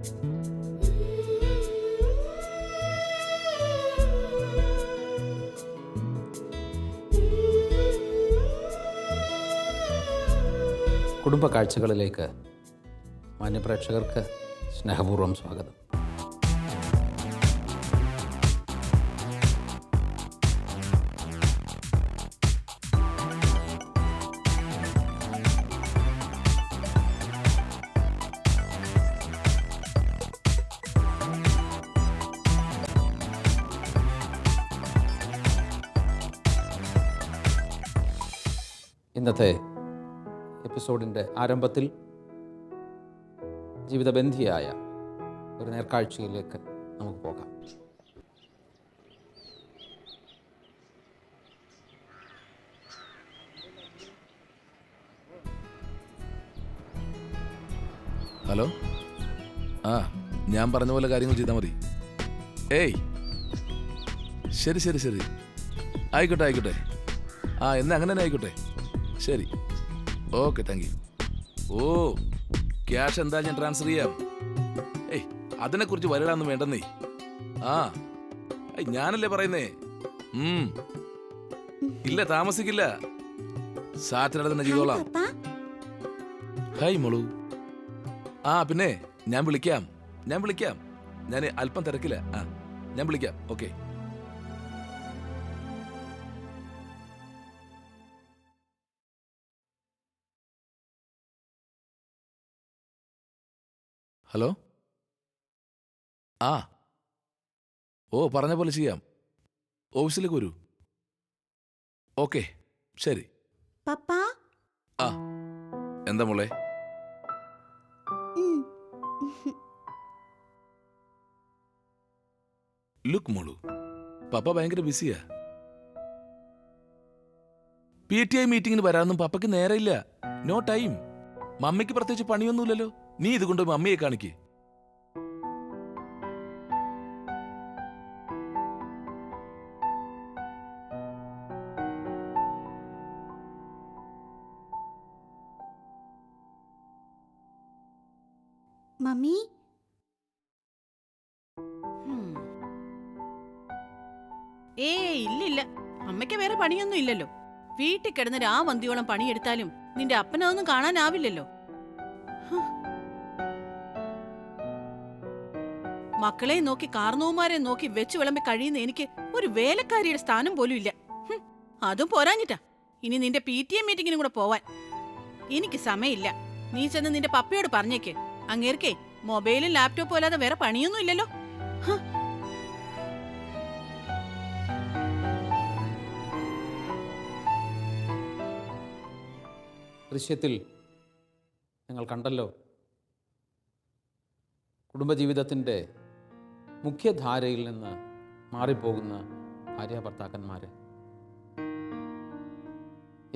കുടുംബ കാഴ്ചകളിലേക്ക് മാന്യപ്രേക്ഷകർക്ക് സ്നേഹപൂർവ്വം സ്വാഗതം. ഇന്നത്തെ എപ്പിസോഡിൻ്റെ ആരംഭത്തിൽ ജീവിതബന്ധിയായ ഒരു നേർക്കാഴ്ചയിലേക്ക് നമുക്ക് പോകാം. ഹലോ, ഞാൻ പറഞ്ഞ പോലെ കാര്യങ്ങൾ ചെയ്താൽ മതി. ഏയ് ശരി ശരി ശരി, ആയിക്കോട്ടെ ആയിക്കോട്ടെ. എന്നാ അങ്ങനെ തന്നെ ആയിക്കോട്ടെ. ശരി, ഓക്കെ, താങ്ക് യു. ഓ, ക്യാഷ് എന്താ ഞാൻ ട്രാൻസ്ഫർ ചെയ്യാം. ഏയ് അതിനെക്കുറിച്ച് വരടാന്ന് വേണ്ടെന്നേ. ഞാനല്ലേ പറയുന്നേ. ഇല്ല, താമസിക്കില്ല. സാറ്റർഡേ തന്നെ ചെയ്തോളാം. ഹായ് മോളു. പിന്നെ ഞാൻ വിളിക്കാം. ഞാൻ അല്പം തിരക്കില്ല. ഞാൻ വിളിക്കാം. ഓക്കെ. ഹലോ. പറഞ്ഞ പോലെ ചെയ്യാം. ഓഫീസിലേക്ക് വരൂ. ഓക്കെ, ശരി. പപ്പാ. എന്താ മോളെ? ലുക്ക് മോളു, പപ്പ ഭയങ്കര ബിസിയാ. PTI മീറ്റിംഗിന് വരാനൊന്നും പപ്പയ്ക്ക് നേരമില്ല. No time. മമ്മിക്ക് പ്രത്യേകിച്ച് പണിയൊന്നുമില്ലല്ലോ. നീ ഇതുകൊണ്ട് മമ്മിയെ കാണിക്ക്. മമ്മി. ഇല്ലില്ല, അമ്മയ്ക്ക് വേറെ പണിയൊന്നും ഇല്ലല്ലോ. വീട്ടിൽ കിടന്ന് രാവന്തിയോളം പണിയെടുത്താലും നിന്റെ അപ്പനതൊന്നും കാണാനാവില്ലല്ലോ. മക്കളെ നോക്കി കാർന്നോമാരെ നോക്കി വെച്ചു വിളമ്പി കഴിയുന്ന എനിക്ക് ഒരു വേലക്കാരിയുടെ സ്ഥാനം പോലും ഇല്ല. അതും പോരാഞ്ഞിട്ടാ ഇനി നിന്റെ PTA മീറ്റിങ്ങിനും കൂടെ പോവാൻ. എനിക്ക് സമയമില്ല. നീ ചെന്ന് നിന്റെ പപ്പയോട് പറഞ്ഞേക്ക്. അങ്ങേർക്കേ മൊബൈലും ലാപ്ടോപ്പും അല്ലാതെ വേറെ പണിയൊന്നും ഇല്ലല്ലോ. ദൃശ്യത്തിൽ നിങ്ങൾ കണ്ടല്ലോ, കുടുംബജീവിതത്തിൻ്റെ മുഖ്യധാരയിൽ നിന്ന് മാറിപ്പോകുന്ന ഭാര്യ ഭർത്താക്കന്മാരെ.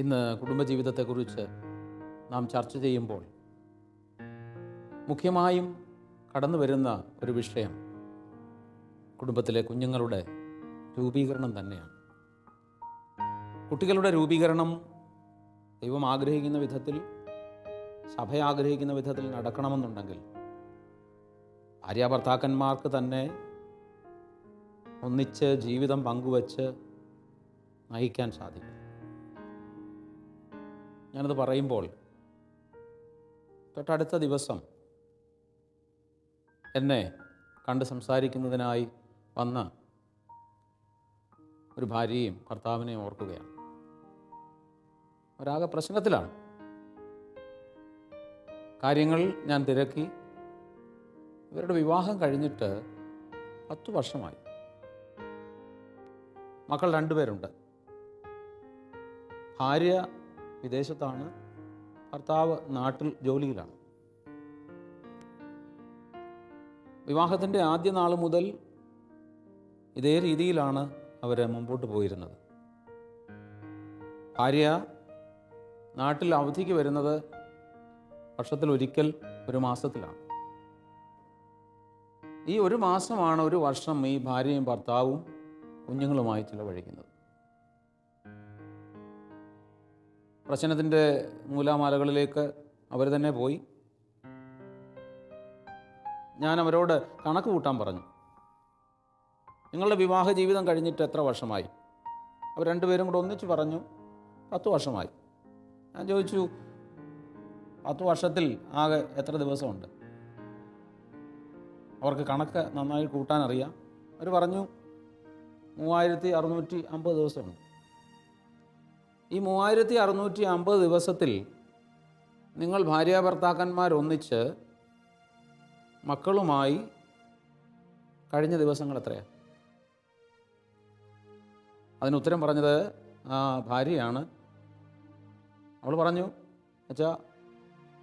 ഇന്ന് കുടുംബജീവിതത്തെക്കുറിച്ച് നാം ചർച്ച ചെയ്യുമ്പോൾ മുഖ്യമായും കടന്നു വരുന്ന ഒരു വിഷയം കുടുംബത്തിലെ കുഞ്ഞുങ്ങളുടെ രൂപീകരണം തന്നെയാണ്. കുട്ടികളുടെ രൂപീകരണം ദൈവം ആഗ്രഹിക്കുന്ന വിധത്തിൽ, സഭ ആഗ്രഹിക്കുന്ന വിധത്തിൽ നടക്കണമെന്നുണ്ടെങ്കിൽ ഭാര്യാഭർത്താക്കന്മാർക്ക് തന്നെ ഒന്നിച്ച് ജീവിതം പങ്കുവച്ച് നയിക്കാൻ സാധിക്കും. ഞാനത് പറയുമ്പോൾ തൊട്ടടുത്ത ദിവസം എന്നെ കണ്ട് സംസാരിക്കുന്നതിനായി വന്ന ഒരു ഭാര്യയും ഭർത്താവിനെയും ഓർക്കുകയാണ്. ഒരാകെ പ്രശ്നത്തിലാണ്. കാര്യങ്ങൾ ഞാൻ തിരക്കി. ഇവരുടെ വിവാഹം കഴിഞ്ഞിട്ട് 10 വർഷമായി. മക്കൾ 2 പേരുണ്ട്. ഭാര്യ വിദേശത്താണ്, ഭർത്താവ് നാട്ടിൽ ജോലിയിലാണ്. വിവാഹത്തിൻ്റെ ആദ്യ നാൾ മുതൽ ഇതേ രീതിയിലാണ് അവർ മുമ്പോട്ട് പോയിരുന്നത്. ഭാര്യ നാട്ടിൽ അവധിക്ക് വരുന്നത് വർഷത്തിലൊരിക്കൽ, ഒരു മാസത്തിലാണ്. ഈ ഒരു മാസമാണ് ഒരു വർഷം ഈ ഭാര്യയും ഭർത്താവും കുഞ്ഞുങ്ങളുമായി ചിലവഴിക്കുന്നത്. പ്രശ്നത്തിൻ്റെ മൂലാമാലകളിലേക്ക് അവർ തന്നെ പോയി. ഞാൻ അവരോട് കണക്ക് കൂട്ടാൻ പറഞ്ഞു. നിങ്ങളുടെ വിവാഹ ജീവിതം കഴിഞ്ഞിട്ട് എത്ര വർഷമായി? അവർ രണ്ടുപേരും കൂടെ ഒന്നിച്ച് പറഞ്ഞു 10 വർഷമായി. ഞാൻ ചോദിച്ചു 10 വർഷത്തിൽ ആകെ എത്ര ദിവസമുണ്ട്? അവർക്ക് കണക്ക് നന്നായി കൂട്ടാനറിയാം. അവർ പറഞ്ഞു 3650 ദിവസമുണ്ട്. ഈ 3650 ദിവസത്തിൽ നിങ്ങൾ ഭാര്യാഭർത്താക്കന്മാരൊന്നിച്ച് മക്കളുമായി കഴിഞ്ഞ ദിവസങ്ങൾ എത്രയാണ്? അതിനുത്തരം പറഞ്ഞത് ഭാര്യയാണ്. അവൾ പറഞ്ഞു, അച്ഛാ,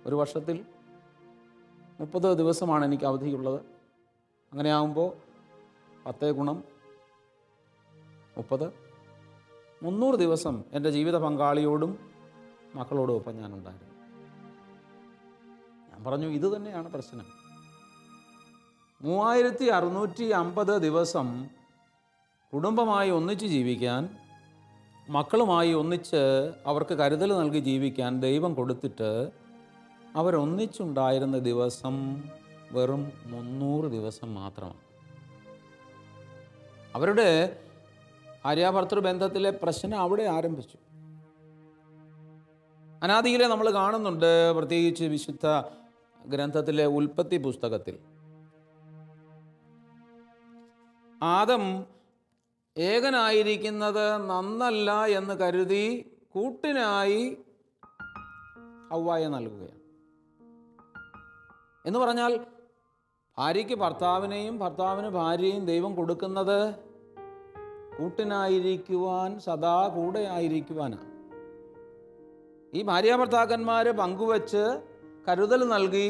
ഒരു വർഷത്തിൽ 30 ദിവസമാണ് എനിക്ക് അവധിയുള്ളത്. അങ്ങനെയാകുമ്പോൾ 10 ഗുണം 30 300 ദിവസം എൻ്റെ ജീവിത പങ്കാളിയോടും മക്കളോടും ഒപ്പം ഞാനുണ്ടായിരുന്നു. ഞാൻ പറഞ്ഞു, ഇത് തന്നെയാണ് പ്രശ്നം. 3650 ദിവസം കുടുംബമായി ഒന്നിച്ച് ജീവിക്കാൻ, മക്കളുമായി ഒന്നിച്ച് അവർക്ക് കരുതൽ നൽകി ജീവിക്കാൻ ദൈവം കൊടുത്തിട്ട് അവരൊന്നിച്ചുണ്ടായിരുന്ന ദിവസം വെറും 300 ദിവസം മാത്രമാണ്. അവരുടെ ഭാര്യാഭർത്തൃ ബന്ധത്തിലെ പ്രശ്നം അവിടെ ആരംഭിച്ചു. അനാദിയിലെ നമ്മൾ കാണുന്നുണ്ട്, പ്രത്യേകിച്ച് വിശുദ്ധ ഗ്രന്ഥത്തിലെ ഉൽപ്പത്തി പുസ്തകത്തിൽ ആദം ഏകനായിരിക്കുന്നത് നന്നല്ല എന്ന് കരുതി കൂട്ടിനായി ഹവ്വായെ നൽകുകയാണ്. എന്ന് പറഞ്ഞാൽ ഭാര്യയ്ക്ക് ഭർത്താവിനെയും ഭർത്താവിന് ഭാര്യയും ദൈവം കൊടുക്കുന്നത് കൂട്ടിനായിരിക്കുവാൻ, സദാ കൂടെ ആയിരിക്കുവാനാണ്. ഈ ഭാര്യാഭർത്താക്കന്മാർ പങ്കുവച്ച് കരുതൽ നൽകി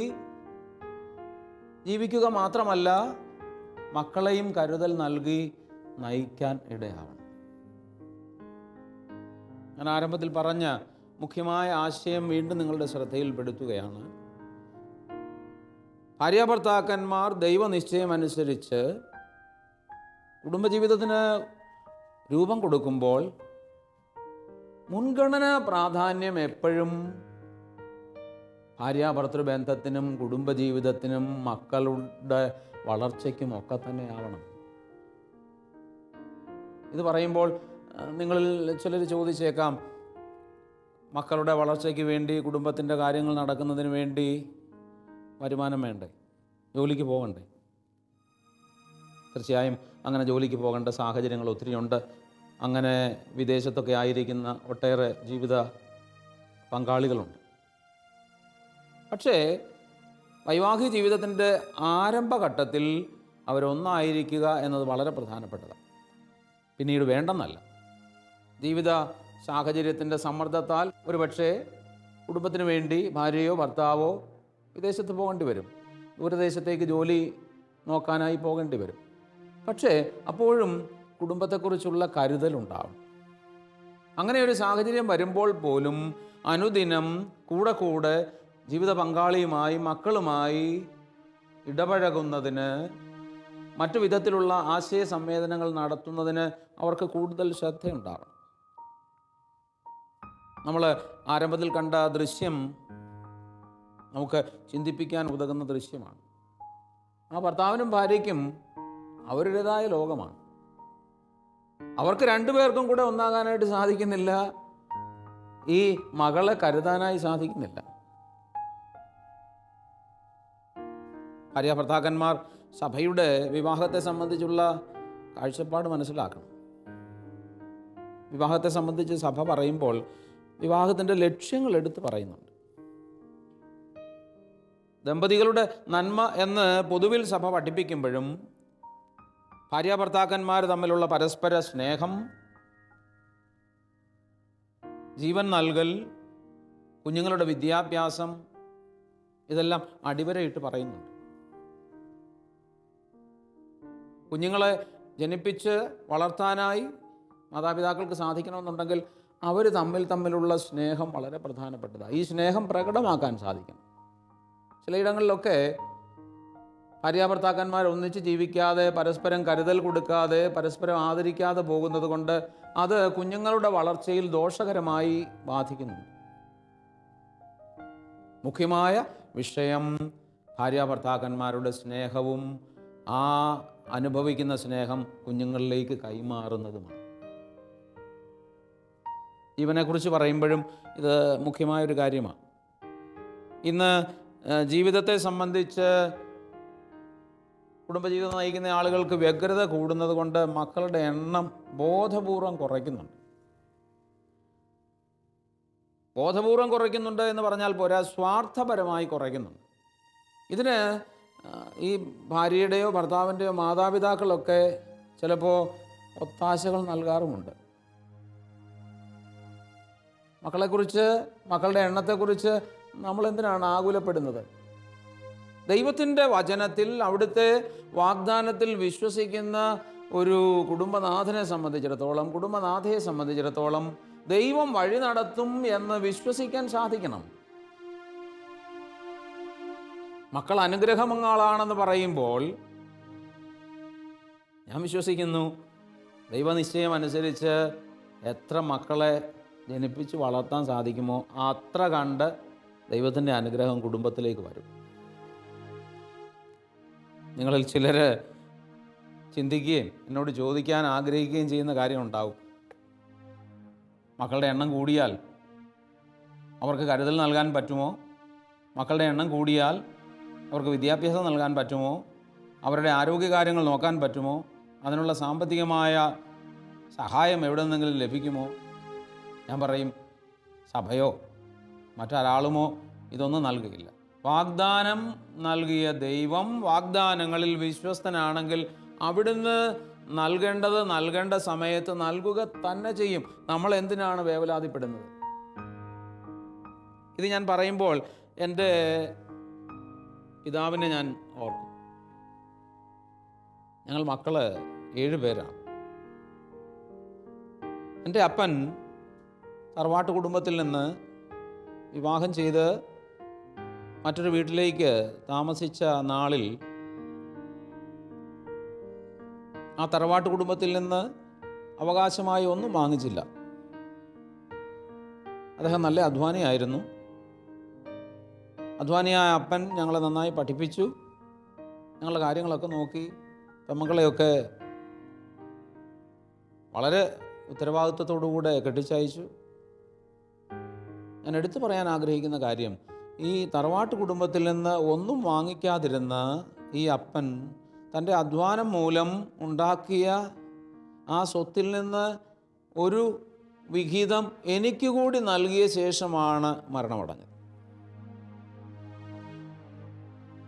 ജീവിക്കുക മാത്രമല്ല, മക്കളെയും കരുതൽ നൽകി നയിക്കാൻ ഇടയാവണം. ഞാൻ ആരംഭത്തിൽ പറഞ്ഞ മുഖ്യമായ ആശയം വീണ്ടും നിങ്ങളുടെ ശ്രദ്ധയിൽപ്പെടുത്തുകയാണ്. ഭാര്യാഭർത്താക്കന്മാർ ദൈവനിശ്ചയം അനുസരിച്ച് കുടുംബജീവിതത്തിന് രൂപം കൊടുക്കുമ്പോൾ മുൻഗണന പ്രാധാന്യം എപ്പോഴും ഭാര്യാഭർത്തൃ ബന്ധത്തിനും കുടുംബജീവിതത്തിനും മക്കളുടെ വളർച്ചയ്ക്കും ഒക്കെ തന്നെ ആവണം. ഇത് പറയുമ്പോൾ നിങ്ങളിൽ ചിലർ ചോദിച്ചേക്കാം, മക്കളുടെ വളർച്ചയ്ക്ക് വേണ്ടി, കുടുംബത്തിൻ്റെ കാര്യങ്ങൾ നടക്കുന്നതിന് വേണ്ടി വരുമാനം വേണ്ടേ? ജോലിക്ക് പോകണ്ടേ? തീർച്ചയായും അങ്ങനെ ജോലിക്ക് പോകേണ്ട സാഹചര്യങ്ങൾ ഒത്തിരിയുണ്ട്. അങ്ങനെ വിദേശത്തൊക്കെ ആയിരിക്കുന്ന ഒട്ടേറെ ജീവിത പങ്കാളികളുണ്ട്. പക്ഷേ വൈവാഹിക ജീവിതത്തിൻ്റെ ആരംഭഘട്ടത്തിൽ അവരൊന്നായിരിക്കുക എന്നത് വളരെ പ്രധാനപ്പെട്ടതാണ്. പിന്നീട് വേണ്ടെന്നല്ല. ജീവിത സാഹചര്യത്തിൻ്റെ സമ്മർദ്ദത്താൽ ഒരുപക്ഷെ കുടുംബത്തിന് വേണ്ടി ഭാര്യയോ ഭർത്താവോ വിദേശത്ത് പോകേണ്ടി വരും, ദൂരദേശത്തേക്ക് ജോലി നോക്കാനായി പോകേണ്ടി വരും. പക്ഷേ അപ്പോഴും കുടുംബത്തെക്കുറിച്ചുള്ള കരുതലുണ്ടാവും. അങ്ങനെ ഒരു സാഹചര്യം വരുമ്പോൾ പോലും അനുദിനം കൂടെ ജീവിത പങ്കാളിയുമായി, മക്കളുമായി ഇടപഴകുന്നതിന്, മറ്റു വിധത്തിലുള്ള ആശയ സംവേദനങ്ങൾ നടത്തുന്നതിന് അവർക്ക് കൂടുതൽ ശ്രദ്ധയുണ്ടാവണം. നമ്മൾ ആരംഭത്തിൽ കണ്ട ദൃശ്യം നമുക്ക് ചിന്തിപ്പിക്കാൻ ഉതകുന്ന ദൃശ്യമാണ്. ആ ഭർത്താവിനും ഭാര്യയ്ക്കും അവരുടേതായ ലോകമാണ്. അവർക്ക് രണ്ടുപേർക്കും കൂടെ ഒന്നാകാനായിട്ട് സാധിക്കുന്നില്ല. ഈ മകളെ കരുതാനായി സാധിക്കുന്നില്ല. ഭാര്യാഭർത്താക്കന്മാർ സഭയുടെ വിവാഹത്തെ സംബന്ധിച്ചുള്ള കാഴ്ചപ്പാട് മനസ്സിലാക്കണം. വിവാഹത്തെ സംബന്ധിച്ച് സഭ പറയുമ്പോൾ വിവാഹത്തിൻ്റെ ലക്ഷ്യങ്ങൾ എടുത്ത് പറയുന്നുണ്ട്. ദമ്പതികളുടെ നന്മ എന്ന് പൊതുവിൽ സഭ പഠിപ്പിക്കുമ്പോഴും ഭാര്യാഭർത്താക്കന്മാർ തമ്മിലുള്ള പരസ്പര സ്നേഹം, ജീവൻ നൽകൽ, കുഞ്ഞുങ്ങളുടെ വിദ്യാഭ്യാസം, ഇതെല്ലാം അടിവരയിട്ട് പറയുന്നുണ്ട്. കുഞ്ഞുങ്ങളെ ജനിപ്പിച്ച് വളർത്താനായി മാതാപിതാക്കൾക്ക് സാധിക്കണമെന്നുണ്ടെങ്കിൽ അവർ തമ്മിലുള്ള സ്നേഹം വളരെ പ്രധാനപ്പെട്ടതാണ്. ഈ സ്നേഹം പ്രകടമാക്കാൻ സാധിക്കണം. ചിലയിടങ്ങളിലൊക്കെ ഭാര്യാഭർത്താക്കന്മാർ ഒന്നിച്ച് ജീവിക്കാതെ, പരസ്പരം കരുതൽ കൊടുക്കാതെ, പരസ്പരം ആദരിക്കാതെ പോകുന്നത് കൊണ്ട് അത് കുഞ്ഞുങ്ങളുടെ വളർച്ചയിൽ ദോഷകരമായി ബാധിക്കുന്നുണ്ട്. മുഖ്യമായ വിഷയം ഭാര്യാഭർത്താക്കന്മാരുടെ സ്നേഹവും ആ അനുഭവിക്കുന്ന സ്നേഹം കുഞ്ഞുങ്ങളിലേക്ക് കൈമാറുന്നതുമാണ്. ജീവനെക്കുറിച്ച് പറയുമ്പോഴും ഇത് മുഖ്യമായൊരു കാര്യമാണ്. ഇന്ന് ജീവിതത്തെ സംബന്ധിച്ച് കുടുംബജീവിതം നയിക്കുന്ന ആളുകൾക്ക് വ്യഗ്രത കൂടുന്നത് കൊണ്ട് മക്കളുടെ എണ്ണം ബോധപൂർവം കുറയ്ക്കുന്നുണ്ട്. ബോധപൂർവം കുറയ്ക്കുന്നുണ്ട് എന്ന് പറഞ്ഞാൽ പോരാ, സ്വാർത്ഥപരമായി കുറയ്ക്കുന്നുണ്ട്. ഇതിന് ഈ ഭാര്യയുടെയോ ഭർത്താവിൻ്റെയോ മാതാപിതാക്കളൊക്കെ ചിലപ്പോൾ ഒത്താശകൾ നൽകാറുമുണ്ട്. മക്കളെക്കുറിച്ച്, മക്കളുടെ എണ്ണത്തെക്കുറിച്ച് നമ്മൾ എന്തിനാണ് ആകുലപ്പെടുന്നത്? ദൈവത്തിൻ്റെ വചനത്തിൽ, അവിടുത്തെ വാഗ്ദാനത്തിൽ വിശ്വസിക്കുന്ന ഒരു കുടുംബനാഥനെ സംബന്ധിച്ചിടത്തോളം, കുടുംബനാഥയെ സംബന്ധിച്ചിടത്തോളം ദൈവം വഴി നടത്തും എന്ന് വിശ്വസിക്കാൻ സാധിക്കണം. മക്കൾ അനുഗ്രഹമങ്ങളാണെന്ന് പറയുമ്പോൾ ഞാൻ വിശ്വസിക്കുന്നു ദൈവനിശ്ചയം അനുസരിച്ച് എത്ര മക്കളെ ജനിപ്പിച്ച് വളർത്താൻ സാധിക്കുമോ അത്ര കണ്ട് ദൈവത്തിൻ്റെ അനുഗ്രഹം കുടുംബത്തിലേക്ക് വരും. നിങ്ങളിൽ ചിലർ ചിന്തിക്കുകയും എന്നോട് ചോദിക്കാൻ ആഗ്രഹിക്കുകയും ചെയ്യുന്ന കാര്യമുണ്ടാവും. മക്കളുടെ എണ്ണം കൂടിയാൽ അവർക്ക് കരുതൽ നൽകാൻ പറ്റുമോ? മക്കളുടെ എണ്ണം കൂടിയാൽ അവർക്ക് വിദ്യാഭ്യാസം നൽകാൻ പറ്റുമോ? അവരുടെ ആരോഗ്യകാര്യങ്ങൾ നോക്കാൻ പറ്റുമോ? അതിനുള്ള സാമ്പത്തികമായ സഹായം എവിടെ നിന്നെങ്കിലും ലഭിക്കുമോ? ഞാൻ പറയും, സഭയോ മറ്റൊരാളുമോ ഇതൊന്നും നൽകുകയില്ല. വാഗ്ദാനം നൽകിയ ദൈവം വാഗ്ദാനങ്ങളിൽ വിശ്വസ്തനാണെങ്കിൽ അവിടുന്ന് നൽകേണ്ടത് നൽകേണ്ട സമയത്ത് നൽകുക തന്നെ ചെയ്യും. നമ്മൾ എന്തിനാണ് വേവലാതിപ്പെടുന്നത്? ഇത് ഞാൻ പറയുമ്പോൾ എൻ്റെ പിതാവിനെ ഞാൻ ഓർക്കും. ഞങ്ങൾ മക്കൾ 7 പേരാണ്. എൻ്റെ അപ്പൻ തറവാട്ട് കുടുംബത്തിൽ നിന്ന് വിവാഹം ചെയ്ത് മറ്റൊരു വീട്ടിലേക്ക് താമസിച്ച നാളിൽ ആ തറവാട്ട് കുടുംബത്തിൽ നിന്ന് അവകാശമായി ഒന്നും വാങ്ങിച്ചില്ല. അദ്ദേഹം നല്ല അധ്വാനിയായിരുന്നു. അധ്വാനിയായ അപ്പൻ ഞങ്ങളെ നന്നായി പഠിപ്പിച്ചു, ഞങ്ങളുടെ കാര്യങ്ങളൊക്കെ നോക്കി, പെമ്മക്കളെയൊക്കെ വളരെ ഉത്തരവാദിത്വത്തോടുകൂടെ കെട്ടിച്ചയച്ചു. ഞാൻ എടുത്തു പറയാൻ ആഗ്രഹിക്കുന്ന കാര്യം, ഈ തറവാട്ട് കുടുംബത്തിൽ നിന്ന് ഒന്നും വാങ്ങിക്കാതിരുന്ന ഈ അപ്പൻ തൻ്റെ അധ്വാനം മൂലം ഉണ്ടാക്കിയ ആ സ്വത്തിൽ നിന്ന് ഒരു വിഹിതം എനിക്ക് കൂടി നൽകിയ ശേഷമാണ് മരണമടഞ്ഞത്.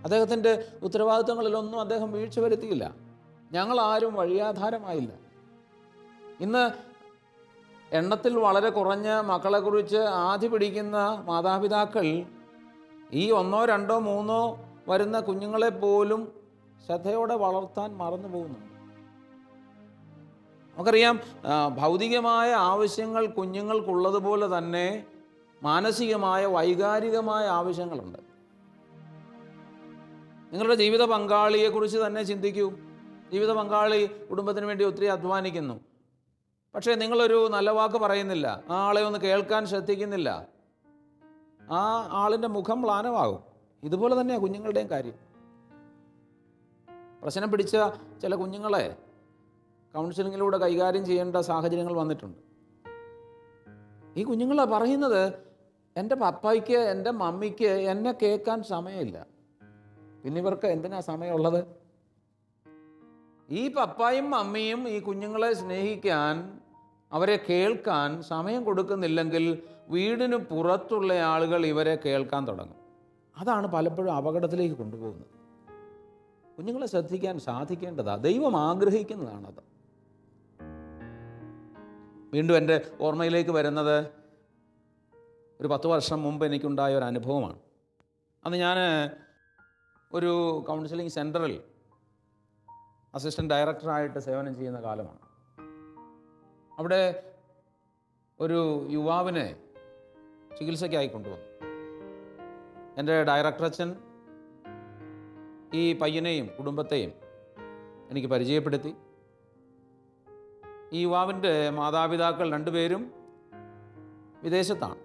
അദ്ദേഹത്തിൻ്റെ ഉത്തരവാദിത്തങ്ങളിലൊന്നും അദ്ദേഹം വീഴ്ച വരുത്തിയില്ല. ഞങ്ങളാരും വഴിയാധാരമായില്ല. ഇന്ന് എണ്ണത്തിൽ വളരെ കുറഞ്ഞ മക്കളെക്കുറിച്ച് ആധി പിടിക്കുന്ന മാതാപിതാക്കൾ ഈ 1, 2, 3 വരുന്ന കുഞ്ഞുങ്ങളെ പോലും ശ്രദ്ധയോടെ വളർത്താൻ മറന്നു പോകുന്നുണ്ട്. നമുക്കറിയാം, ഭൗതികമായ ആവശ്യങ്ങൾ കുഞ്ഞുങ്ങൾക്കുള്ളതുപോലെ തന്നെ മാനസികമായ, വൈകാരികമായ ആവശ്യങ്ങളുണ്ട്. നിങ്ങളുടെ ജീവിത പങ്കാളിയെക്കുറിച്ച് തന്നെ ചിന്തിക്കൂ. ജീവിത പങ്കാളി കുടുംബത്തിന് വേണ്ടി ഒത്തിരി അധ്വാനിക്കുന്നു. പക്ഷേ നിങ്ങളൊരു നല്ല വാക്ക് പറയുന്നില്ല, ആ ആളെ ഒന്ന് കേൾക്കാൻ ശ്രദ്ധിക്കുന്നില്ല, ആ ആളിൻ്റെ മുഖം മ്ലാനമാകും. ഇതുപോലെ തന്നെയാണ് കുഞ്ഞുങ്ങളുടെയും കാര്യം. പ്രശ്നം പിടിച്ച ചില കുഞ്ഞുങ്ങളെ കൗൺസിലിങ്ങിലൂടെ കൈകാര്യം ചെയ്യേണ്ട സാഹചര്യങ്ങൾ വന്നിട്ടുണ്ട്. ഈ കുഞ്ഞുങ്ങൾ പറയുന്നത്, എൻ്റെ പപ്പായ്ക്ക്, എൻ്റെ മമ്മിക്ക് എന്നെ കേൾക്കാൻ സമയമില്ല. പിന്നെ ഇവർക്ക് എന്തിനാ സമയമുള്ളത്? ഈ പപ്പായും മമ്മിയും ഈ കുഞ്ഞുങ്ങളെ സ്നേഹിക്കാൻ, അവരെ കേൾക്കാൻ സമയം കൊടുക്കുന്നില്ലെങ്കിൽ വീടിന് പുറത്തുള്ള ആളുകൾ ഇവരെ കേൾക്കാൻ തുടങ്ങും. അതാണ് പലപ്പോഴും അപകടത്തിലേക്ക് കൊണ്ടുപോകുന്നത്. കുഞ്ഞുങ്ങളെ ശ്രദ്ധിക്കാൻ സാധിക്കേണ്ടതാണ്. ദൈവം ആഗ്രഹിക്കുന്നതാണത്. വീണ്ടും എൻ്റെ ഓർമ്മയിലേക്ക് വരുന്നത് ഒരു 10 വർഷം മുമ്പ് എനിക്കുണ്ടായ ഒരു അനുഭവമാണ്. അന്ന് ഞാൻ ഒരു കൗൺസിലിംഗ് സെൻറ്ററിൽ അസിസ്റ്റൻറ്റ് ഡയറക്ടറായിട്ട് സേവനം ചെയ്യുന്ന കാലമാണ്. അവിടെ ഒരു യുവാവിനെ ചികിത്സയ്ക്കായി കൊണ്ടുവന്നു. എൻ്റെ ഡയറക്ടർ അച്ഛൻ ഈ പയ്യനെയും കുടുംബത്തെയും എനിക്ക് പരിചയപ്പെടുത്തി. ഈ യുവാവിൻ്റെ മാതാപിതാക്കൾ 2 പേരും വിദേശത്താണ്,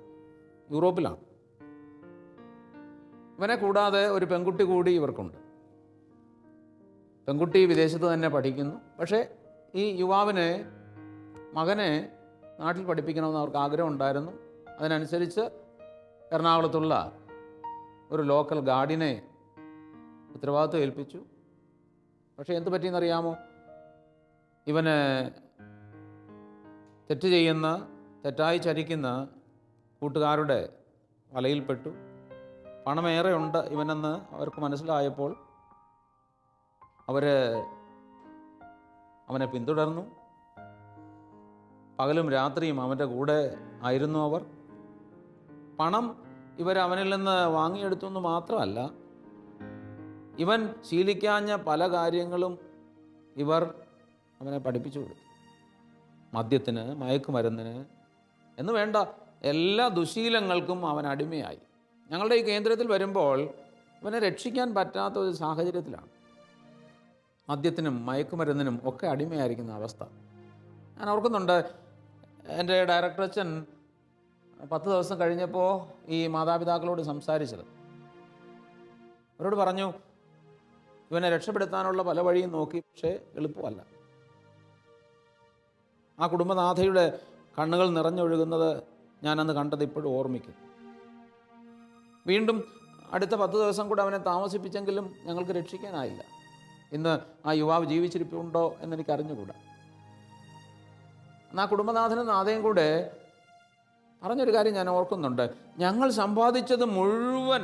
യൂറോപ്പിലാണ്. ഇവനെ കൂടാതെ ഒരു പെൺകുട്ടി കൂടി ഇവർക്കുണ്ട്. പെൺകുട്ടി വിദേശത്ത് തന്നെ പഠിക്കുന്നു. പക്ഷേ ഈ യുവാവിനെ, മകനെ നാട്ടിൽ പഠിപ്പിക്കണമെന്ന് അവർക്ക് ആഗ്രഹം ഉണ്ടായിരുന്നു. അതിനനുസരിച്ച് എറണാകുളത്തുള്ള ഒരു ലോക്കൽ ഗാർഡിനെ ഉത്തരവാദിത്വം ഏൽപ്പിച്ചു. പക്ഷേ എന്ത് പറ്റിയെന്നറിയാമോ? ഇവന് തെറ്റ് ചെയ്യുന്ന, തെറ്റായി ചരിക്കുന്ന കൂട്ടുകാരുടെ വലയിൽപ്പെട്ടു. പണമേറെ ഉണ്ട് ഇവനെന്ന് അവർക്ക് മനസ്സിലായപ്പോൾ അവർ അവനെ പിന്തുടർന്നു. പകലും രാത്രിയും അവൻ്റെ കൂടെ ആയിരുന്നു അവർ. പണം അവനിൽ നിന്ന് വാങ്ങിയെടുത്തു എന്ന് മാത്രമല്ല, ഇവൻ ശീലിക്കാഞ്ഞ പല കാര്യങ്ങളും ഇവർ അവനെ പഠിപ്പിച്ചു കൊടുത്തു. മദ്യത്തിന്, മയക്കുമരുന്നിന് എന്ന് വേണ്ട എല്ലാ ദുശീലങ്ങൾക്കും അവൻ അടിമയായി. ഞങ്ങളുടെ ഈ കേന്ദ്രത്തിൽ വരുമ്പോൾ ഇവനെ രക്ഷിക്കാൻ പറ്റാത്ത ഒരു സാഹചര്യത്തിലാണ്. മദ്യത്തിനും മയക്കുമരുന്നിനും ഒക്കെ അടിമയായിരിക്കുന്ന അവസ്ഥ ഞാൻ ഓർക്കുന്നുണ്ട്. എൻ്റെ ഡയറക്ടർ അച്ഛൻ 10 ദിവസം കഴിഞ്ഞപ്പോൾ ഈ മാതാപിതാക്കളോട് സംസാരിച്ചത്. അവരോട് പറഞ്ഞു, ഇവനെ രക്ഷപ്പെടുത്താനുള്ള പല വഴിയും നോക്കി, പക്ഷേ എളുപ്പമല്ല. ആ കുടുംബനാഥയുടെ കണ്ണുകൾ നിറഞ്ഞൊഴുകുന്നത് ഞാനന്ന് കണ്ടത് ഇപ്പോഴും ഓർമ്മിക്കും. വീണ്ടും അടുത്ത 10 ദിവസം കൂടെ അവനെ താമസിപ്പിച്ചെങ്കിലും ഞങ്ങൾക്ക് രക്ഷിക്കാനായില്ല. ഇന്ന് ആ യുവാവ് ജീവിച്ചിരിപ്പുണ്ടോ എന്നെനിക്ക് അറിഞ്ഞുകൂടാ. എന്നാൽ കുടുംബനാഥനും നാഥയും കൂടെ പറഞ്ഞൊരു കാര്യം ഞാൻ ഓർക്കുന്നുണ്ട്. ഞങ്ങൾ സമ്പാദിച്ചത് മുഴുവൻ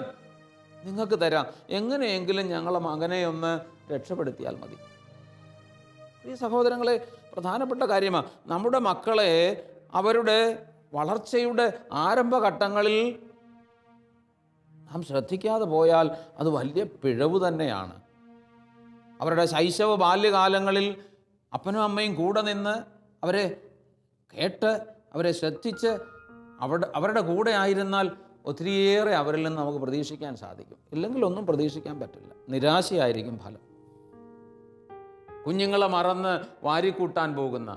നിങ്ങൾക്ക് തരാം, എങ്ങനെയെങ്കിലും ഞങ്ങളെ മകനെ ഒന്ന് രക്ഷപ്പെടുത്തിയാൽ മതി. ഈ സഹോദരങ്ങളെ, പ്രധാനപ്പെട്ട കാര്യമാണ് നമ്മുടെ മക്കളെ അവരുടെ വളർച്ചയുടെ ആരംഭഘട്ടങ്ങളിൽ നാം ശ്രദ്ധിക്കാതെ പോയാൽ അത് വലിയ പിഴവ് തന്നെയാണ്. അവരുടെ ശൈശവ ബാല്യകാലങ്ങളിൽ അപ്പനും അമ്മയും കൂടെ നിന്ന് അവരെ കേട്ട് അവരെ ശ്രദ്ധിച്ച് അവരുടെ കൂടെ ആയിരുന്നാൽ ഒത്തിരിയേറെ അവരിൽ നിന്ന് നമുക്ക് പ്രതീക്ഷിക്കാൻ സാധിക്കും. ഇല്ലെങ്കിൽ ഒന്നും പ്രതീക്ഷിക്കാൻ പറ്റില്ല. നിരാശയായിരിക്കും ഫലം. കുഞ്ഞുങ്ങളെ മറന്ന് വാരിക്കൂട്ടാൻ പോകുന്ന,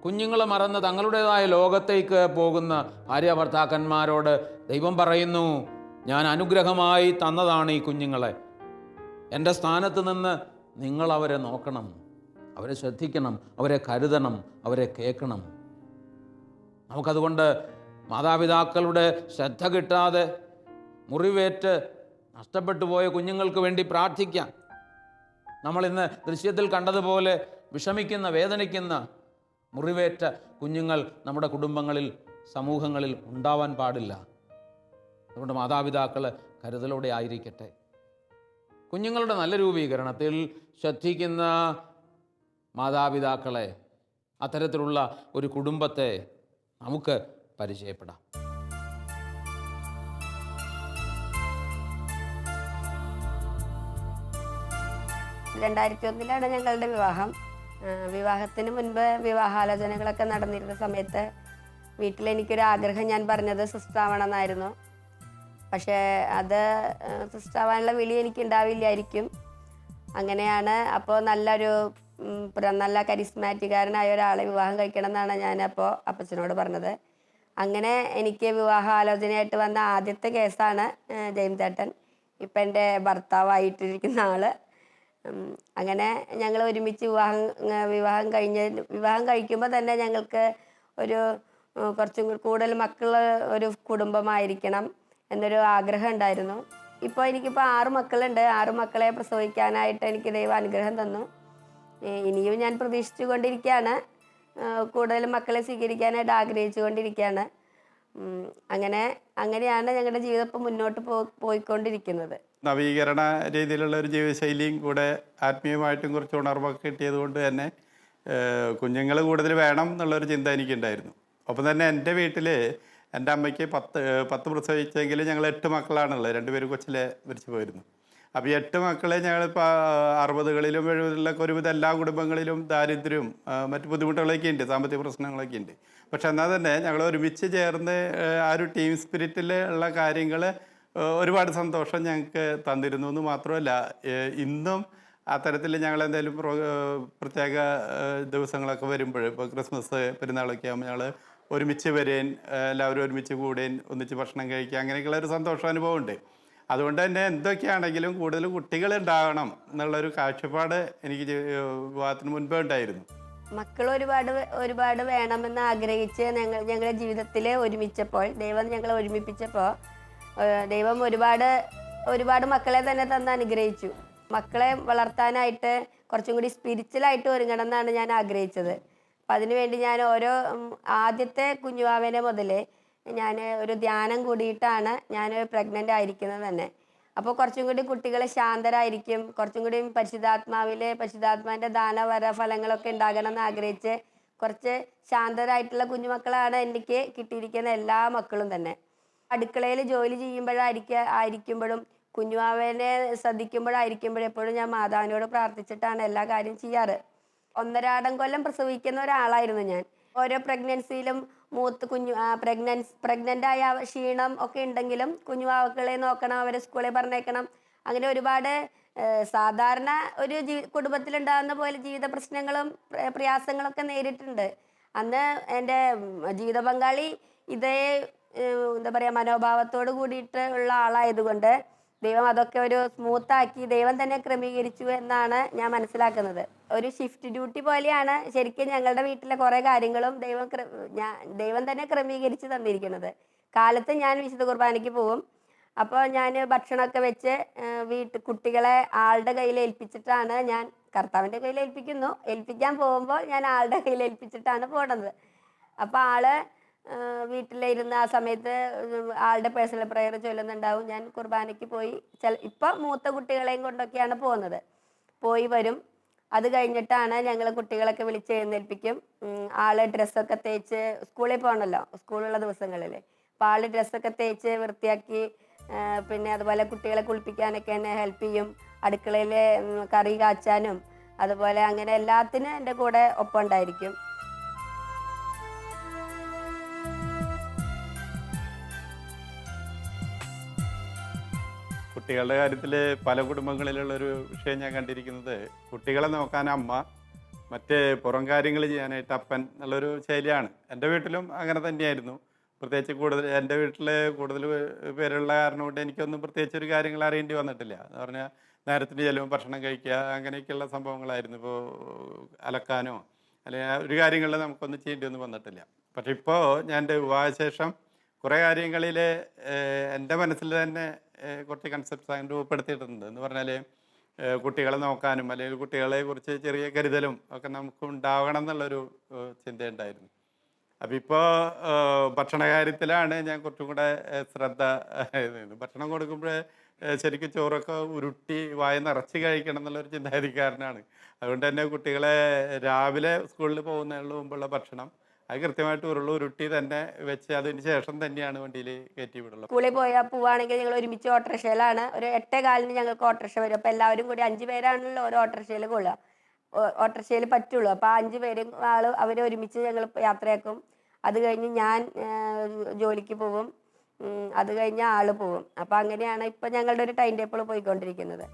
കുഞ്ഞുങ്ങളെ മറന്ന് തങ്ങളുടേതായ ലോകത്തേക്ക് പോകുന്ന ഭാര്യ ഭർത്താക്കന്മാരോട് ദൈവം പറയുന്നു, ഞാൻ അനുഗ്രഹമായി തന്നതാണ് ഈ കുഞ്ഞുങ്ങളെ. എൻ്റെ സ്ഥാനത്ത് നിന്ന് നിങ്ങൾ അവരെ നോക്കണം, അവരെ ശ്രദ്ധിക്കണം, അവരെ കരുതണം, അവരെ കേൾക്കണം. നമുക്കതുകൊണ്ട് മാതാപിതാക്കളുടെ ശ്രദ്ധ കിട്ടാതെ മുറിവേറ്റ് നഷ്ടപ്പെട്ടു പോയ കുഞ്ഞുങ്ങൾക്ക് വേണ്ടി പ്രാർത്ഥിക്കാം. നമ്മളിന്ന് ദൃശ്യത്തിൽ കണ്ടതുപോലെ വിഷമിക്കുന്ന, വേദനിക്കുന്ന, മുറിവേറ്റ കുഞ്ഞുങ്ങൾ നമ്മുടെ കുടുംബങ്ങളിൽ, സമൂഹങ്ങളിൽ ഉണ്ടാവാൻ പാടില്ല. അതുകൊണ്ട് മാതാപിതാക്കൾ കരുതലോടെ ആയിരിക്കട്ടെ. കുഞ്ഞുങ്ങളുടെ നല്ല രൂപീകരണത്തിൽ ശ്രദ്ധിക്കുന്ന മാതാപിതാക്കളെ, അത്തരത്തിലുള്ള ഒരു കുടുംബത്തെ നമുക്ക് പരിചയപ്പെടാം. ാണ് ഞങ്ങളുടെ വിവാഹം. വിവാഹത്തിന് മുൻപ് വിവാഹാലോചനകളൊക്കെ നടന്നിരുന്ന സമയത്ത് വീട്ടിലെനിക്കൊരു ആഗ്രഹം ഞാൻ പറഞ്ഞത് സിസ്റ്ററാവണം എന്നായിരുന്നു. പക്ഷേ അത് സിസ്റ്ററാവാനുള്ള വിളി എനിക്ക് ഉണ്ടാവില്ലായിരിക്കും. അങ്ങനെയാണ് അപ്പോൾ നല്ല കരിസ്മാറ്റിക്കാരനായ ഒരാളെ വിവാഹം കഴിക്കണം എന്നാണ് ഞാൻ അപ്പോൾ അപ്പച്ചനോട് പറഞ്ഞത്. അങ്ങനെ എനിക്ക് വിവാഹാലോചനയായിട്ട് വന്ന ആദ്യത്തെ കേസാണ് ജെയിംസ് ചേട്ടൻ, ഇപ്പം എൻ്റെ ഭർത്താവായിട്ടിരിക്കുന്ന ആൾ. അങ്ങനെ ഞങ്ങൾ ഒരുമിച്ച് വിവാഹം കഴിക്കുമ്പോൾ തന്നെ ഞങ്ങൾക്ക് കുറച്ചും കൂടുതൽ മക്കൾ ഒരു കുടുംബമായിരിക്കണം എന്നൊരു ആഗ്രഹം ഉണ്ടായിരുന്നു. ഇപ്പോൾ എനിക്കിപ്പോൾ 6 മക്കളുണ്ട്. 6 മക്കളെ പ്രസവിക്കാനായിട്ട് എനിക്ക് ദൈവം അനുഗ്രഹം തന്നു. ഇനിയും ഞാൻ പ്രതീക്ഷിച്ചു കൊണ്ടിരിക്കുകയാണ്. കൂടുതൽ മക്കളെ സ്വീകരിക്കാനായിട്ട് ആഗ്രഹിച്ചു കൊണ്ടിരിക്കുകയാണ്. അങ്ങനെയാണ് ഞങ്ങളുടെ ജീവിതം ഇപ്പോൾ മുന്നോട്ട് പോയിക്കൊണ്ടിരിക്കുന്നത്. നവീകരണ രീതിയിലുള്ള ഒരു ജീവിതശൈലിയും കൂടെ ആത്മീയമായിട്ടും കുറച്ച് ഉണർവൊക്കെ കിട്ടിയത് കൊണ്ട് തന്നെ കുഞ്ഞുങ്ങൾ കൂടുതൽ വേണം എന്നുള്ളൊരു ചിന്ത എനിക്കുണ്ടായിരുന്നു. ഒപ്പം തന്നെ എൻ്റെ വീട്ടിൽ എൻ്റെ അമ്മയ്ക്ക് 10 പ്രസവിച്ചെങ്കിലും ഞങ്ങൾ 8 മക്കളാണുള്ളത്. 2 പേര് കൊച്ചിലെ മരിച്ചു പോയിരുന്നു. അപ്പോൾ 8 മക്കളെ ഞങ്ങളിപ്പോൾ 60കളിലും 70കളിലൊക്കെ ഒരുവിധം എല്ലാ കുടുംബങ്ങളിലും ദാരിദ്ര്യവും മറ്റു ബുദ്ധിമുട്ടുകളൊക്കെ ഉണ്ട്, സാമ്പത്തിക പ്രശ്നങ്ങളൊക്കെ ഉണ്ട്. പക്ഷെ എന്നാൽ തന്നെ ഞങ്ങൾ ഒരുമിച്ച് ചേർന്ന് ആ ഒരു ടീം സ്പിരിറ്റിൽ ഉള്ള കാര്യങ്ങൾ ഒരുപാട് സന്തോഷം ഞങ്ങൾക്ക് തന്നിരുന്നു എന്ന് മാത്രമല്ല, ഇന്നും അത്തരത്തിൽ ഞങ്ങൾ എന്തെങ്കിലും പ്രത്യേക ദിവസങ്ങളൊക്കെ വരുമ്പോൾ, ഇപ്പോൾ ക്രിസ്മസ് പെരുന്നാളൊക്കെ ആകുമ്പോൾ ഞങ്ങൾ ഒരുമിച്ച് വരേൻ, എല്ലാവരും ഒരുമിച്ച് കൂടേൻ, ഒന്നിച്ച് ഭക്ഷണം കഴിക്കുക, അങ്ങനെയൊക്കെയുള്ള ഒരു സന്തോഷാനുഭവമുണ്ട്. അതുകൊണ്ട് തന്നെ എന്തൊക്കെയാണെങ്കിലും കൂടുതൽ കുട്ടികൾ ഉണ്ടാകണം എന്നുള്ളൊരു കാഴ്ചപ്പാട് എനിക്ക് വിവാഹത്തിന് മുൻപേ ഉണ്ടായിരുന്നു. മക്കൾ ഒരുപാട് വേണമെന്ന് ആഗ്രഹിച്ച് ഞങ്ങളുടെ ജീവിതത്തിൽ ഒരുമിച്ചപ്പോൾ, ദൈവം ഞങ്ങളെ ഒരുമിപ്പിച്ചപ്പോൾ, ദൈവം ഒരുപാട് മക്കളെ തന്നെ തന്ന് അനുഗ്രഹിച്ചു. മക്കളെ വളർത്താനായിട്ട് കുറച്ചും കൂടി സ്പിരിച്വലായിട്ട് ഒരുങ്ങണം എന്നാണ് ഞാൻ ആഗ്രഹിച്ചത്. അപ്പം അതിനുവേണ്ടി ഞാൻ ആദ്യത്തെ കുഞ്ഞുവാവേനെ മുതൽ ഞാൻ ഒരു ധ്യാനം കൂടിയിട്ടാണ് ഞാൻ പ്രഗ്നൻ്റ് ആയിരിക്കുന്നത് തന്നെ. അപ്പോൾ കുറച്ചും കൂടി കുട്ടികൾ ശാന്തരായിരിക്കും, കുറച്ചും കൂടി പരിശുദ്ധാത്മാവിൻ്റെ ദാനവര ഫലങ്ങളൊക്കെ ഉണ്ടാകണം എന്ന് ആഗ്രഹിച്ച് കുറച്ച് ശാന്തരായിട്ടുള്ള കുഞ്ഞുമക്കളാണ് എനിക്ക് കിട്ടിയിരിക്കുന്ന എല്ലാ മക്കളും തന്നെ. അടുക്കളയിൽ ജോലി ആയിരിക്കുമ്പോഴും കുഞ്ഞുമാവേനെ ശ്രദ്ധിക്കുമ്പോഴും എപ്പോഴും ഞാൻ മാതാവിനോട് പ്രാർത്ഥിച്ചിട്ടാണ് എല്ലാ കാര്യം ചെയ്യാറ്. 1.5 കൊല്ലം പ്രസവിക്കുന്ന ഒരാളായിരുന്നു ഞാൻ. ഓരോ പ്രഗ്നൻസിയിലും പ്രഗ്നൻ്റ് ആയ ക്ഷീണം ഒക്കെ ഉണ്ടെങ്കിലും കുഞ്ഞുവാവക്കളെ നോക്കണം, അവരെ സ്കൂളിൽ പറഞ്ഞേക്കണം, അങ്ങനെ ഒരുപാട് സാധാരണ ഒരു കുടുംബത്തിലുണ്ടാകുന്ന പോലെ ജീവിത പ്രശ്നങ്ങളും പ്രയാസങ്ങളൊക്കെ നേരിട്ടുണ്ട്. അന്ന് എൻ്റെ ജീവിത പങ്കാളി ഇതേ എന്താ പറയുക മനോഭാവത്തോട് കൂടിയിട്ട് ഉള്ള ആളായതുകൊണ്ട് ദൈവം അതൊക്കെ ഒരു സ്മൂത്താക്കി ദൈവം തന്നെ ക്രമീകരിച്ചു എന്നാണ് ഞാൻ മനസ്സിലാക്കുന്നത്. ഒരു ഷിഫ്റ്റ് ഡ്യൂട്ടി പോലെയാണ് ശരിക്കും ഞങ്ങളുടെ വീട്ടിലെ കുറേ കാര്യങ്ങളും ദൈവം തന്നെ ക്രമീകരിച്ച് തന്നിരിക്കുന്നത്. കാലത്ത് ഞാൻ വിശുദ്ധ കുർബാനയ്ക്ക് പോകും. അപ്പോൾ ഞാൻ ഭക്ഷണമൊക്കെ വെച്ച് കുട്ടികളെ ആളുടെ കയ്യിൽ ഏൽപ്പിച്ചിട്ടാണ് ഞാൻ കർത്താവിൻ്റെ കയ്യിൽ ഏൽപ്പിക്കാൻ പോകുമ്പോൾ ഞാൻ ആളുടെ കയ്യിൽ ഏൽപ്പിച്ചിട്ടാണ് പോണത്. അപ്പോൾ ആള് വീട്ടിലിരുന്ന് ആ സമയത്ത് ആളുടെ പേഴ്സണൽ പ്രയർ ചൊല്ലുന്നുണ്ടാവും. ഞാൻ കുർബാനയ്ക്ക് പോയി ഇപ്പം മൂത്ത കുട്ടികളെയും കൊണ്ടൊക്കെയാണ് പോകുന്നത്. പോയി വരും. അത് കഴിഞ്ഞിട്ടാണ് ഞങ്ങൾ കുട്ടികളൊക്കെ വിളിച്ച് എഴുന്നേൽപ്പിക്കും. ആള് ഡ്രസ്സൊക്കെ തേച്ച് സ്കൂളിൽ പോകണമല്ലോ, സ്കൂളുള്ള ദിവസങ്ങളിൽ. അപ്പോൾ ആള് ഡ്രസ്സൊക്കെ തേച്ച് വൃത്തിയാക്കി പിന്നെ അതുപോലെ കുട്ടികളെ കുളിപ്പിക്കാനൊക്കെ എന്നെ ഹെൽപ്പ് ചെയ്യും. അടുക്കളയിൽ കറി കാച്ചാനും അതുപോലെ അങ്ങനെ എല്ലാത്തിനും എൻ്റെ കൂടെ ഒപ്പം ഉണ്ടായിരിക്കും. കുട്ടികളുടെ കാര്യത്തിൽ പല കുടുംബങ്ങളിലുള്ളൊരു വിഷയം ഞാൻ കണ്ടിരിക്കുന്നത്, കുട്ടികളെ നോക്കാൻ അമ്മ, മറ്റ് പുറം കാര്യങ്ങൾ ചെയ്യാനായിട്ട് അപ്പൻ എന്നുള്ളൊരു ശൈലിയാണ്. എൻ്റെ വീട്ടിലും അങ്ങനെ തന്നെയായിരുന്നു. പ്രത്യേകിച്ച് എൻ്റെ വീട്ടിൽ കൂടുതൽ പേരുള്ള കാരണം കൊണ്ട് എനിക്കൊന്നും പ്രത്യേകിച്ച് ഒരു കാര്യങ്ങൾ അറിയേണ്ടി വന്നിട്ടില്ല. എന്ന് പറഞ്ഞാൽ നേരത്തിന് ചെല്ലുമ്പോൾ ഭക്ഷണം കഴിക്കുക, അങ്ങനെയൊക്കെയുള്ള സംഭവങ്ങളായിരുന്നു. ഇപ്പോൾ അലക്കാനോ അല്ലെങ്കിൽ ഒരു കാര്യങ്ങളിൽ നമുക്കൊന്നും ചെയ്യേണ്ടിയൊന്നും വന്നിട്ടില്ല. പക്ഷെ ഇപ്പോൾ ഞാൻ എൻ്റെ വിവാഹശേഷം കുറേ കാര്യങ്ങളിൽ എൻ്റെ മനസ്സിൽ തന്നെ കുറച്ച് കൺസെപ്റ്റ്സ് അങ്ങനെ രൂപപ്പെടുത്തിയിട്ടുണ്ട്. എന്ന് പറഞ്ഞാൽ കുട്ടികളെ നോക്കാനും അല്ലെങ്കിൽ കുട്ടികളെ കുറിച്ച് ചെറിയ കരുതലും ഒക്കെ നമുക്ക് ഉണ്ടാവണം എന്നുള്ളൊരു ചിന്തയുണ്ടായിരുന്നു. അപ്പം ഇപ്പോൾ ഭക്ഷണ കാര്യത്തിലാണ് ഞാൻ കുറച്ചും കൂടെ ശ്രദ്ധ. ഭക്ഷണം കൊടുക്കുമ്പോൾ ശരിക്കും ചോറൊക്കെ ഉരുട്ടി വായ നിറച്ച് കഴിക്കണം എന്നുള്ളൊരു ചിന്താഗതിക്കാരനാണ്. അതുകൊണ്ട് തന്നെ കുട്ടികളെ രാവിലെ സ്കൂളിൽ പോകുന്നതിന് മുമ്പുള്ള ഭക്ഷണം അത് കൃത്യമായിട്ട് ഉരുട്ടി തന്നെ വെച്ച് അതിന് ശേഷം തന്നെയാണ് വണ്ടിയിൽ കയറ്റി വിടുള്ളൂ. സ്കൂളിൽ പോവുകയാണെങ്കിൽ ഞങ്ങൾ ഒരുമിച്ച് ഓട്ടോറിക്ഷയിലാണ്. ഒരു 8:15 ഞങ്ങൾക്ക് ഓട്ടോറിക്ഷ വരും. അപ്പോൾ എല്ലാവരും കൂടി 5 പേരാണല്ലോ ഒരു ഓട്ടോറിക്ഷയിൽ കൊള്ളുക. ഓട്ടോറിക്ഷയിൽ പറ്റുള്ളൂ. അപ്പോൾ 5 പേരും അവർ ഒരുമിച്ച് ഞങ്ങൾ യാത്രയാക്കും. അത് കഴിഞ്ഞ് ഞാൻ ജോലിക്ക് പോകും. അത് കഴിഞ്ഞ് ആള് പോകും. അപ്പോൾ അങ്ങനെയാണ് ഇപ്പം ഞങ്ങളുടെ ഒരു ടൈം ടേബിൾ പോയിക്കൊണ്ടിരിക്കുന്നത്.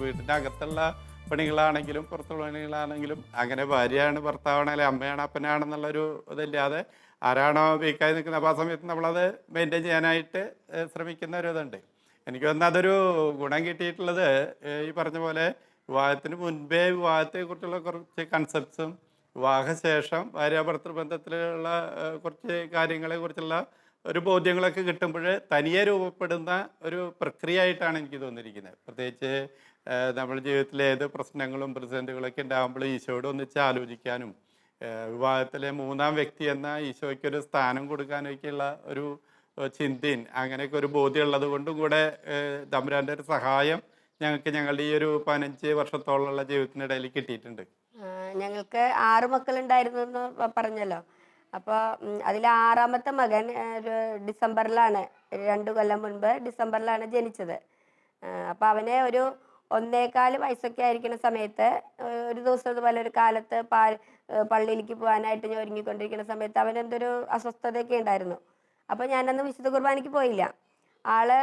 വീട്ടിൻ്റെ അകത്തുള്ള പണികളാണെങ്കിലും പുറത്തുള്ള പണികളാണെങ്കിലും അങ്ങനെ ഭാര്യയാണ് ഭർത്താവാണെങ്കിലും അമ്മയാണ് അപ്പനാണെന്നുള്ളൊരു ഇതില്ലാതെ ആരാണോ വീക്കായി നിൽക്കുന്നത് അപ്പോൾ ആ സമയത്ത് നമ്മളത് മെയിൻറ്റെയിൻ ചെയ്യാനായിട്ട് ശ്രമിക്കുന്ന ഒരു ഇതുണ്ട്. എനിക്ക് തോന്നുന്നു അതൊരു ഗുണം കിട്ടിയിട്ടുള്ളത് ഈ പറഞ്ഞ പോലെ വിവാഹത്തിന് മുൻപേ വിവാഹത്തെക്കുറിച്ചുള്ള കുറച്ച് കൺസെപ്റ്റ്സും വിവാഹശേഷം ഭാര്യാഭർത്തൃ ബന്ധത്തിലുള്ള കുറച്ച് കാര്യങ്ങളെക്കുറിച്ചുള്ള ഒരു ബോധ്യങ്ങളൊക്കെ കിട്ടുമ്പോൾ തനിയെ രൂപപ്പെടുന്ന ഒരു പ്രക്രിയ ആയിട്ടാണ് എനിക്ക് തോന്നിയിരിക്കുന്നത്. പ്രത്യേകിച്ച് നമ്മുടെ ജീവിതത്തിലെ ഏത് പ്രശ്നങ്ങളും പ്രതിസന്ധികളൊക്കെ ഉണ്ടാകുമ്പോൾ ഈശോയോട് ഒന്നിച്ച് ആലോചിക്കാനും വിവാഹത്തിലെ 3-ാം വ്യക്തി എന്ന ഈശോയ്ക്കൊരു സ്ഥാനം കൊടുക്കാനൊക്കെയുള്ള ഒരു ചിന്തയും അങ്ങനെയൊക്കെ ഒരു ബോധ്യം ഉള്ളത് കൊണ്ടും കൂടെ തമ്പുരാൻ്റെ ഒരു സഹായം ഞങ്ങളുടെ ഈ ഒരു 15 വർഷത്തോളമുള്ള ജീവിതത്തിനിടയിൽ കിട്ടിയിട്ടുണ്ട്. ഞങ്ങൾക്ക് 6 മക്കളുണ്ടായിരുന്നു എന്ന് പറഞ്ഞല്ലോ. അപ്പോൾ അതിൽ 6ാമത്തെ മകൻ ഡിസംബറിലാണ്, 2 കൊല്ലം മുൻപ് ഡിസംബറിലാണ് ജനിച്ചത്. അപ്പോൾ അവനെ ഒരു 1.25 വയസ്സൊക്കെ ആയിരിക്കുന്ന സമയത്ത് ഒരു ദിവസം ഇതുപോലെ ഒരു കാലത്ത് പള്ളിയിലേക്ക് പോകാനായിട്ട് ഞാൻ ഒരുങ്ങിക്കൊണ്ടിരിക്കുന്ന സമയത്ത് അവൻ എന്തൊരു അസ്വസ്ഥതയൊക്കെ ഉണ്ടായിരുന്നു. അപ്പോൾ ഞാനന്ന് വിശുദ്ധ കുർബാനയ്ക്ക് പോയില്ല. ആള്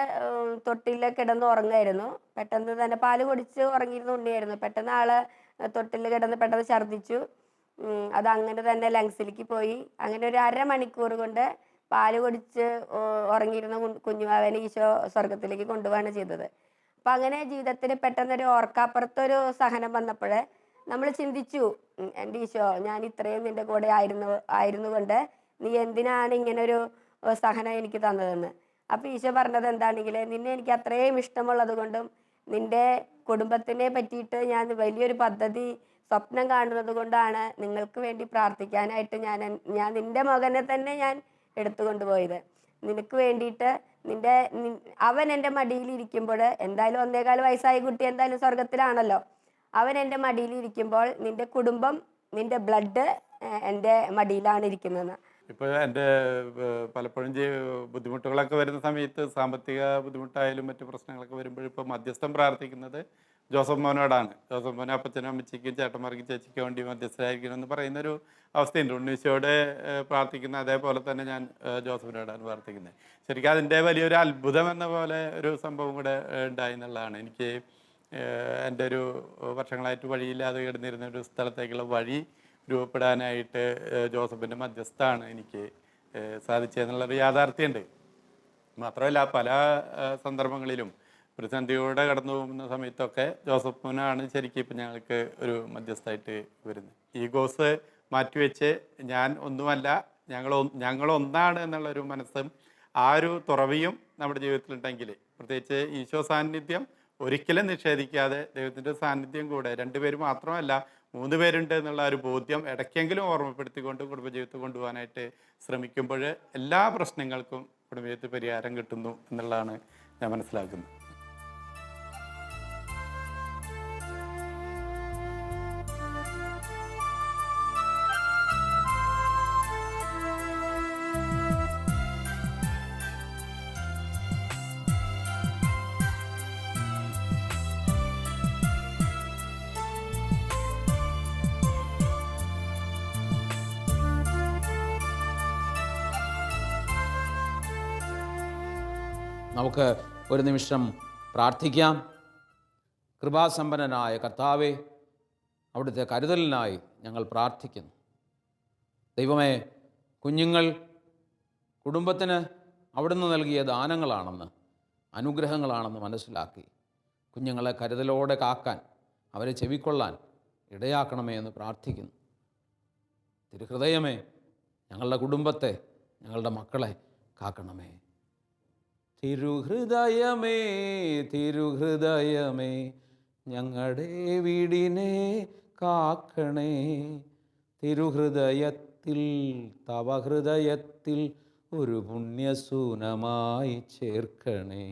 തൊട്ടിൽ കിടന്ന് ഉറങ്ങായിരുന്നു. പെട്ടെന്ന് തന്നെ പാല് കുടിച്ച് ഉറങ്ങിയിരുന്ന ഉണ്ണിയായിരുന്നു. പെട്ടെന്ന് ആള് തൊട്ടിൽ കിടന്ന് പെട്ടെന്ന് ഛർദ്ദിച്ചു. അത് അങ്ങനെ തന്നെ ലങ്സിലേക്ക് പോയി. അങ്ങനെ ഒരു അരമണിക്കൂർ കൊണ്ട് പാല് കുടിച്ച് ഉറങ്ങിയിരുന്ന കുഞ്ഞുവാവനെ ഈശോ സ്വർഗത്തിലേക്ക് കൊണ്ടുപോവാണ് ചെയ്തത്. അപ്പം അങ്ങനെ ജീവിതത്തിൽ പെട്ടെന്നൊരു ഓർക്കാപ്പുറത്തൊരു സഹനം വന്നപ്പോൾ നമ്മൾ ചിന്തിച്ചു, എൻ്റെ ഈശോ, ഞാൻ ഇത്രയും നിൻ്റെ കൂടെ ആയിരുന്നു കൊണ്ട് നീ എന്തിനാണ് ഇങ്ങനൊരു സഹനം എനിക്ക് തന്നതെന്ന്. അപ്പോൾ ഈശോ പറഞ്ഞത് എന്താണെങ്കിൽ, നിന്നെ എനിക്ക് അത്രയും ഇഷ്ടമുള്ളത് കൊണ്ടും നിൻ്റെ കുടുംബത്തിനെ പറ്റിയിട്ട് ഞാൻ വലിയൊരു പദ്ധതി സ്വപ്നം കാണുന്നത് കൊണ്ടാണ് നിങ്ങൾക്ക് വേണ്ടി പ്രാർത്ഥിക്കാനായിട്ട് ഞാൻ നിൻ്റെ മകനെ തന്നെ ഞാൻ എടുത്തുകൊണ്ടുപോയത്. നിനക്ക് വേണ്ടിയിട്ട് അവൻ എൻ്റെ മടിയിൽ ഇരിക്കുമ്പോൾ, എന്തായാലും 1.25 വയസ്സായ കുട്ടി എന്തായാലും സ്വർഗത്തിലാണല്ലോ, അവൻ എൻ്റെ മടിയിൽ ഇരിക്കുമ്പോൾ നിൻ്റെ കുടുംബം, നിൻ്റെ ബ്ലഡ് എൻ്റെ മടിയിലാണ് ഇരിക്കുന്നതെന്ന്. ഇപ്പോൾ എൻ്റെ പലപ്പോഴും ബുദ്ധിമുട്ടുകളൊക്കെ വരുന്ന സമയത്ത്, സാമ്പത്തിക ബുദ്ധിമുട്ടായാലും മറ്റു പ്രശ്നങ്ങളൊക്കെ വരുമ്പോൾ ഇപ്പോൾ മധ്യസ്ഥം പ്രാർത്ഥിക്കുന്നത് ജോസഫ് മോനോടാണ്. ജോസഫ് മോനെ അപ്പച്ചനും അമ്മച്ചിക്കും ചേട്ടന്മാർക്കും ചേച്ചിക്ക് വേണ്ടി മധ്യസ്ഥരായിരിക്കണം എന്ന് പറയുന്നൊരു അവസ്ഥയുണ്ട്. ഉണ്ണീശോടെ പ്രാർത്ഥിക്കുന്ന അതേപോലെ തന്നെ ഞാൻ ജോസഫിനോടാണ് പ്രാർത്ഥിക്കുന്നത്. ശരിക്കും അതിൻ്റെ വലിയൊരു അത്ഭുതം എന്ന പോലെ ഒരു സംഭവം കൂടെ ഉണ്ടായി എന്നുള്ളതാണ്. എനിക്ക് എൻ്റെ ഒരു വർഷങ്ങളായിട്ട് വഴിയില്ലാതെ കിടന്നിരുന്ന ഒരു സ്ഥലത്തേക്കുള്ള വഴി രൂപപ്പെടാനായിട്ട് ജോസഫിൻ്റെ മധ്യസ്ഥമാണ് എനിക്ക് സാധിച്ചതെന്നുള്ളൊരു യാഥാർത്ഥ്യമുണ്ട്. മാത്രമല്ല പല സന്ദർഭങ്ങളിലും പ്രതിസന്ധിയോടെ കടന്നു പോകുന്ന സമയത്തൊക്കെ ജോസഫ് മോനാണ് ശരിക്കും ഇപ്പം ഞങ്ങൾക്ക് ഒരു മധ്യസ്ഥമായിട്ട് വരുന്നത്. ഈഗോസ് മാറ്റിവെച്ച് ഞാൻ ഒന്നുമല്ല, ഞങ്ങളൊന്നാണ് എന്നുള്ളൊരു മനസ്സും ആ ഒരു തുറവിയും നമ്മുടെ ജീവിതത്തിലുണ്ടെങ്കിൽ, പ്രത്യേകിച്ച് ഈശോ സാന്നിധ്യം ഒരിക്കലും നിഷേധിക്കാതെ ദൈവത്തിൻ്റെ സാന്നിധ്യം കൂടെ 2 പേര് മാത്രമല്ല 3 പേരുണ്ട് എന്നുള്ള ഒരു ബോധ്യം ഇടയ്ക്കെങ്കിലും ഓർമ്മപ്പെടുത്തിക്കൊണ്ട് കുടുംബജീവിതത്തിൽ കൊണ്ടുപോകാനായിട്ട് ശ്രമിക്കുമ്പോൾ എല്ലാ പ്രശ്നങ്ങൾക്കും കുടുംബജീവിതത്തിൽ പരിഹാരം കിട്ടുന്നു എന്നുള്ളതാണ് ഞാൻ മനസ്സിലാക്കുന്നത്. നമുക്ക് ഒരു നിമിഷം പ്രാർത്ഥിക്കാം. കൃപാസമ്പന്നനായ കർത്താവേ, അവിടുത്തെ കരുതലിനായി ഞങ്ങൾ പ്രാർത്ഥിക്കുന്നു. ദൈവമേ, കുഞ്ഞുങ്ങൾ കുടുംബത്തിന് അവിടുന്ന് നൽകിയ ദാനങ്ങളാണെന്ന്, അനുഗ്രഹങ്ങളാണെന്ന് മനസ്സിലാക്കി കുഞ്ഞുങ്ങളെ കരുതലോടെ കാക്കാൻ, അവരെ ചെവിക്കൊള്ളാൻ ഇടയാക്കണമേ എന്ന് പ്രാർത്ഥിക്കുന്നു. തിരുഹൃദയമേ, ഞങ്ങളുടെ കുടുംബത്തെ, ഞങ്ങളുടെ മക്കളെ കാക്കണമേ. തിരുഹൃദയമേ, തിരുഹൃദയമേ, ഞങ്ങളുടെ വീടിനെ കാക്കണേ. തിരുഹൃദയത്തിൽ, തവ ഹൃദയത്തിൽ ഒരു പുണ്യസൂനമായി ചേർക്കണേ.